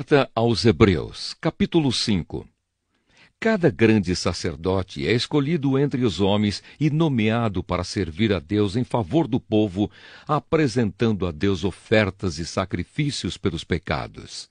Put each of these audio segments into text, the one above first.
Carta aos Hebreus, capítulo 5. Cada grande sacerdote é escolhido entre os homens e nomeado para servir a Deus em favor do povo, apresentando a Deus ofertas e sacrifícios pelos pecados.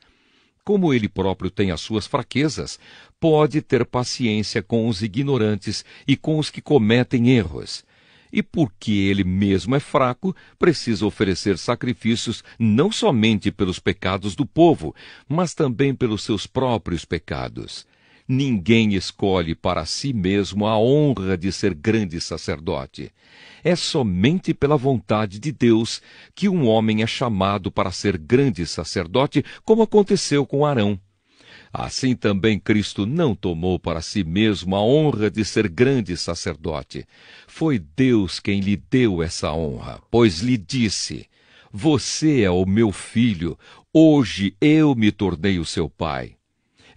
Como ele próprio tem as suas fraquezas, pode ter paciência com os ignorantes e com os que cometem erros. E porque ele mesmo é fraco, precisa oferecer sacrifícios não somente pelos pecados do povo, mas também pelos seus próprios pecados. Ninguém escolhe para si mesmo a honra de ser grande sacerdote. É somente pela vontade de Deus que um homem é chamado para ser grande sacerdote, como aconteceu com Arão. Assim também Cristo não tomou para si mesmo a honra de ser grande sacerdote. Foi Deus quem lhe deu essa honra, pois lhe disse: "Você é o meu filho, hoje eu me tornei o seu pai."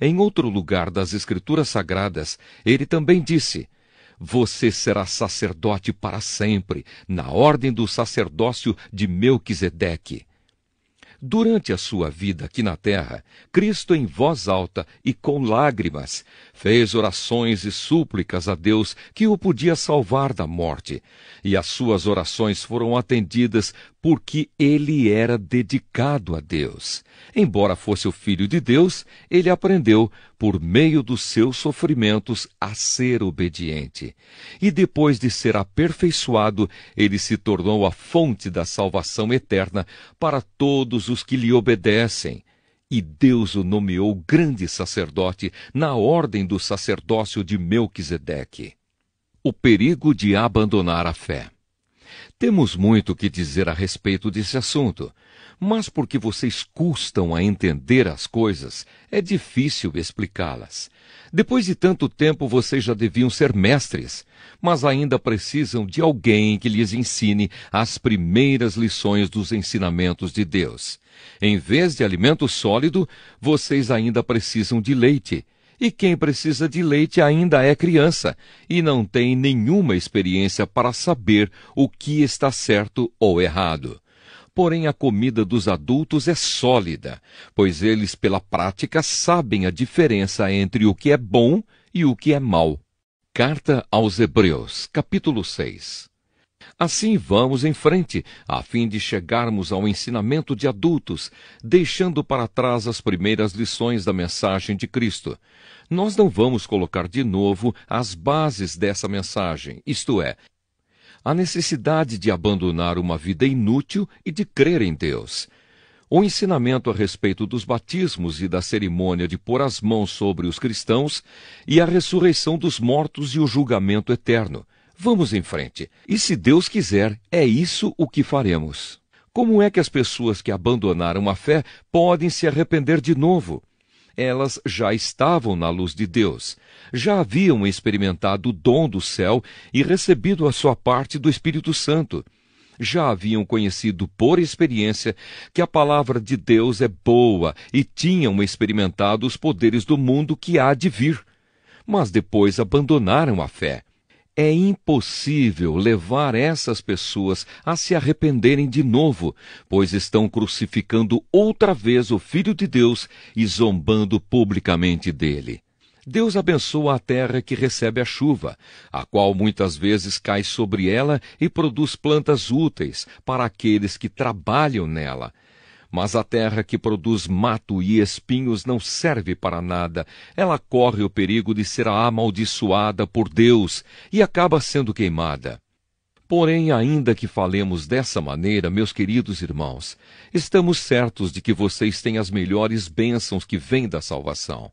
Em outro lugar das Escrituras Sagradas, ele também disse: "Você será sacerdote para sempre, na ordem do sacerdócio de Melquisedeque." Durante a sua vida aqui na terra, Cristo, em voz alta e com lágrimas, fez orações e súplicas a Deus que o podia salvar da morte. E as suas orações foram atendidas porque ele era dedicado a Deus. Embora fosse o Filho de Deus, ele aprendeu, por meio dos seus sofrimentos, a ser obediente. E depois de ser aperfeiçoado, ele se tornou a fonte da salvação eterna para todos os que lhe obedecem. E Deus o nomeou grande sacerdote na ordem do sacerdócio de Melquisedeque. O perigo de abandonar a fé. Temos muito que dizer a respeito desse assunto, mas porque vocês custam a entender as coisas, é difícil explicá-las. Depois de tanto tempo, vocês já deviam ser mestres, mas ainda precisam de alguém que lhes ensine as primeiras lições dos ensinamentos de Deus. Em vez de alimento sólido, vocês ainda precisam de leite. E quem precisa de leite ainda é criança e não tem nenhuma experiência para saber o que está certo ou errado. Porém, a comida dos adultos é sólida, pois eles, pela prática, sabem a diferença entre o que é bom e o que é mau. Carta aos Hebreus, capítulo 6. Assim vamos em frente, a fim de chegarmos ao ensinamento de adultos, deixando para trás as primeiras lições da mensagem de Cristo. Nós não vamos colocar de novo as bases dessa mensagem, isto é, a necessidade de abandonar uma vida inútil e de crer em Deus. O ensinamento a respeito dos batismos e da cerimônia de pôr as mãos sobre os cristãos e a ressurreição dos mortos e o julgamento eterno. Vamos em frente. E se Deus quiser, é isso o que faremos. Como é que as pessoas que abandonaram a fé podem se arrepender de novo? Elas já estavam na luz de Deus, já haviam experimentado o dom do céu e recebido a sua parte do Espírito Santo. Já haviam conhecido por experiência que a palavra de Deus é boa e tinham experimentado os poderes do mundo que há de vir. Mas depois abandonaram a fé. É impossível levar essas pessoas a se arrependerem de novo, pois estão crucificando outra vez o Filho de Deus e zombando publicamente dele. Deus abençoa a terra que recebe a chuva, a qual muitas vezes cai sobre ela e produz plantas úteis para aqueles que trabalham nela. Mas a terra que produz mato e espinhos não serve para nada. Ela corre o perigo de ser amaldiçoada por Deus e acaba sendo queimada. Porém, ainda que falemos dessa maneira, meus queridos irmãos, estamos certos de que vocês têm as melhores bênçãos que vêm da salvação.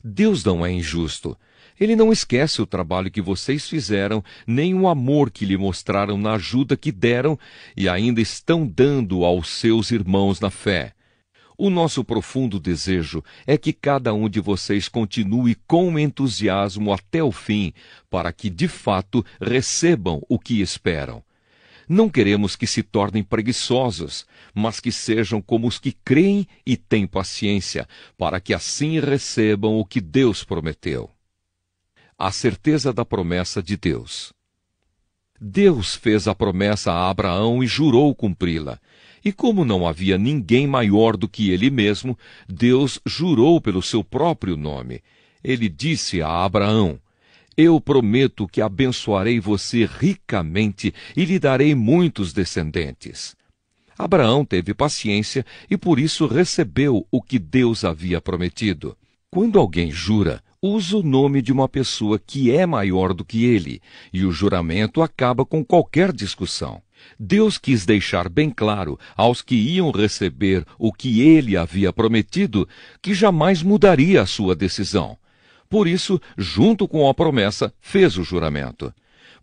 Deus não é injusto. Ele não esquece o trabalho que vocês fizeram, nem o amor que lhe mostraram na ajuda que deram e ainda estão dando aos seus irmãos na fé. O nosso profundo desejo é que cada um de vocês continue com entusiasmo até o fim, para que, de fato, recebam o que esperam. Não queremos que se tornem preguiçosos, mas que sejam como os que creem e têm paciência, para que assim recebam o que Deus prometeu. A certeza da promessa de Deus. Deus fez a promessa a Abraão e jurou cumpri-la. E como não havia ninguém maior do que ele mesmo, Deus jurou pelo seu próprio nome. Ele disse a Abraão: eu prometo que abençoarei você ricamente e lhe darei muitos descendentes. Abraão teve paciência e por isso recebeu o que Deus havia prometido. Quando alguém jura, usa o nome de uma pessoa que é maior do que ele, e o juramento acaba com qualquer discussão. Deus quis deixar bem claro aos que iam receber o que ele havia prometido que jamais mudaria a sua decisão. Por isso, junto com a promessa, fez o juramento.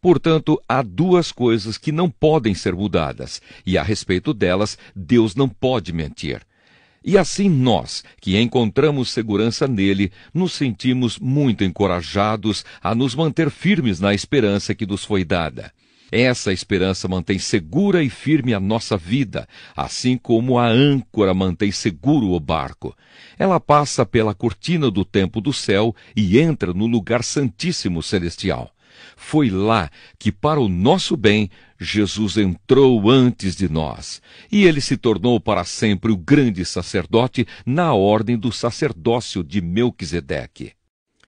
Portanto, há duas coisas que não podem ser mudadas, e a respeito delas, Deus não pode mentir. E assim nós, que encontramos segurança nele, nos sentimos muito encorajados a nos manter firmes na esperança que nos foi dada. Essa esperança mantém segura e firme a nossa vida, assim como a âncora mantém seguro o barco. Ela passa pela cortina do templo do céu e entra no lugar santíssimo celestial. Foi lá que, para o nosso bem, Jesus entrou antes de nós, e ele se tornou para sempre o grande sacerdote na ordem do sacerdócio de Melquisedeque.